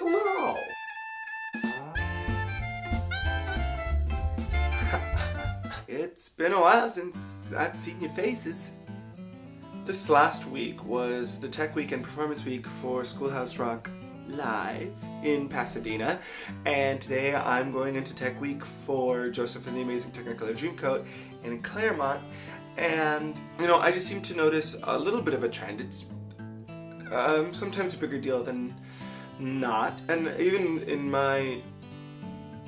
Hello! It's been a while since I've seen your faces. This last week was the Tech Week and Performance Week for Schoolhouse Rock Live in Pasadena, and today I'm going into Tech Week for Joseph and the Amazing Technicolor Dreamcoat in Claremont. And I just seem to notice a little bit of a trend. It's sometimes a bigger deal than not, and even in my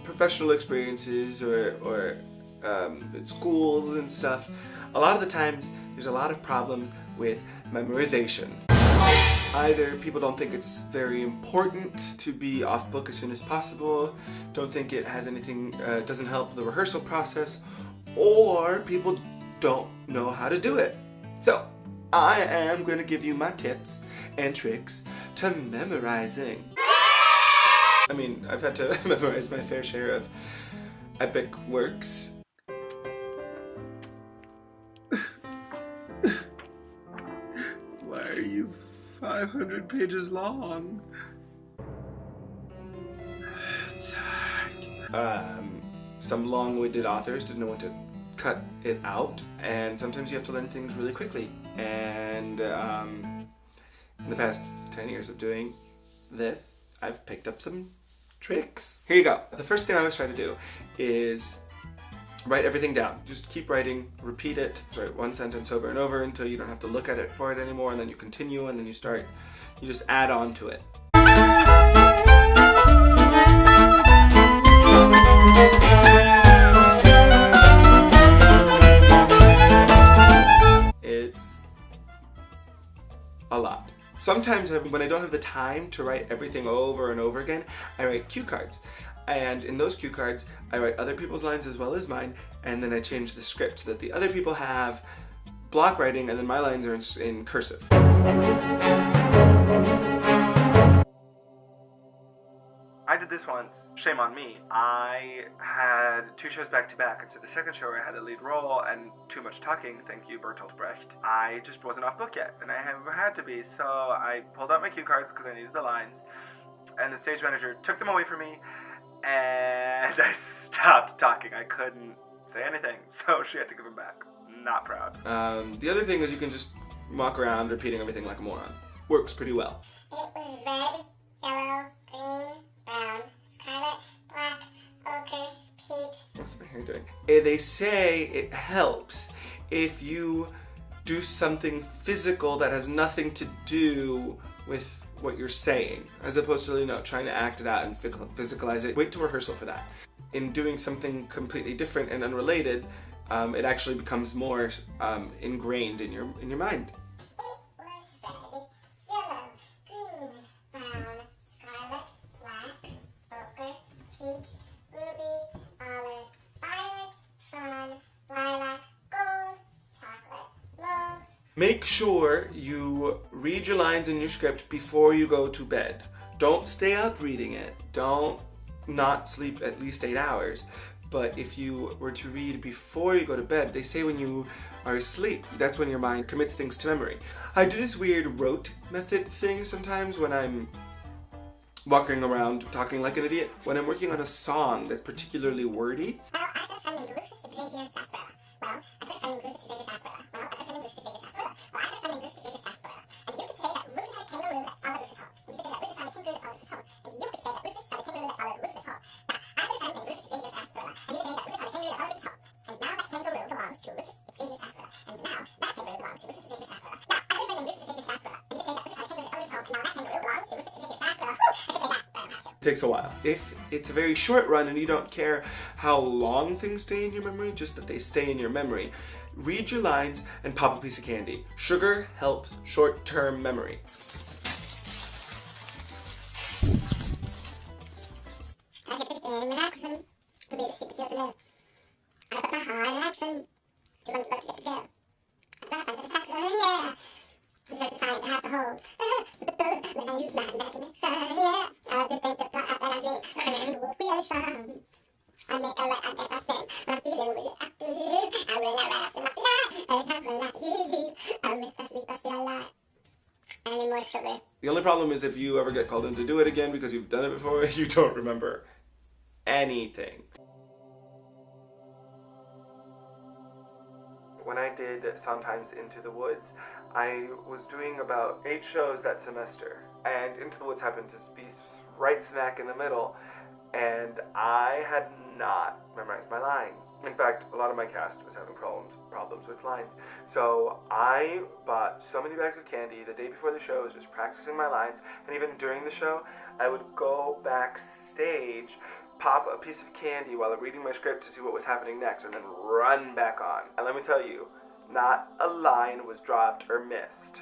professional experiences or at schools and stuff, a lot of the times there's a lot of problems with memorization. Either people don't think it's very important to be off book as soon as possible, don't think it has anything, doesn't help the rehearsal process, or people don't know how to do it. So I am going to give you my tips and tricks to memorizing. I mean, I've had to memorize my fair share of epic works. Why are you 500 pages long? It's hard. Some long-winded authors didn't know when to cut it out, and sometimes you have to learn things really quickly. And in the past 10 years of doing this, I've picked up some tricks. Here you go. The first thing I always try to do is write everything down. Just keep writing, repeat it, write one sentence over and over until you don't have to look at it for it anymore, and then you continue, and then you just add on to it. It's a lot. Sometimes when I don't have the time to write everything over and over again, I write cue cards. And in those cue cards, I write other people's lines as well as mine, and then I change the script so that the other people have block writing and then my lines are in cursive. I did this once, shame on me. I had 2 shows back to back, and so the second show where I had a lead role and too much talking, thank you Bertolt Brecht, I just wasn't off book yet, and I had to be, so I pulled out my cue cards because I needed the lines, and the stage manager took them away from me, and I stopped talking. I couldn't say anything, so she had to give them back. Not proud. The other thing is you can just walk around repeating everything like a moron. Works pretty well. It was red, yellow, green, brown, scarlet, black, ochre, peach. What's my hair doing? They say it helps if you do something physical that has nothing to do with what you're saying, as opposed to trying to act it out and physicalize it. Wait to rehearsal for that. In doing something completely different and unrelated, it actually becomes more ingrained in your mind. Make sure you read your lines in your script before you go to bed. Don't stay up reading it. Don't not sleep at least 8 hours. But if you were to read before you go to bed, they say when you are asleep, that's when your mind commits things to memory. I do this weird rote method thing sometimes when I'm walking around talking like an idiot. When I'm working on a song that's particularly wordy, it takes a while. If it's a very short run and you don't care how long things stay in your memory, just that they stay in your memory, read your lines and pop a piece of candy. Sugar helps short-term memory. The only only problem is if you ever get called in to do it again because you've done it before, you don't remember anything. When I did Sometimes Into the Woods, I was doing about 8 shows that semester, and Into the Woods happened to be right smack in the middle, and I had not memorized my lines. In fact, a lot of my cast was having problems with lines. So I bought so many bags of candy the day before the show. I was just practicing my lines, and even during the show, I would go backstage, pop a piece of candy while I'm reading my script to see what was happening next, and then run back on. And let me tell you, not a line was dropped or missed.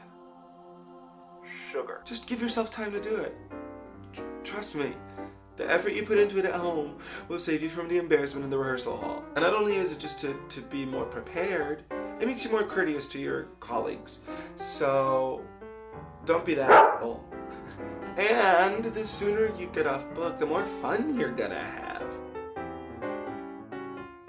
Sugar. Just give yourself time to do it. Trust me. The effort you put into it at home will save you from the embarrassment in the rehearsal hall. And not only is it just to be more prepared, it makes you more courteous to your colleagues. So don't be that asshole. And the sooner you get off book, the more fun you're gonna have.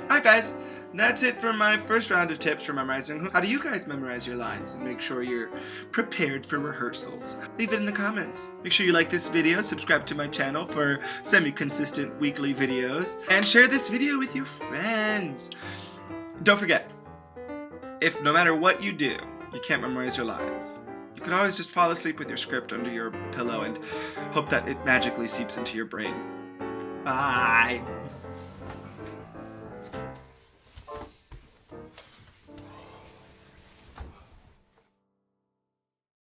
Hi guys, that's it for my first round of tips for memorizing. How do you guys memorize your lines and make sure you're prepared for rehearsals? Leave it in the comments. Make sure you like this video, subscribe to my channel for semi-consistent weekly videos, and share this video with your friends. Don't forget, if no matter what you do, you can't memorize your lines, you can always just fall asleep with your script under your pillow and hope that it magically seeps into your brain. Bye!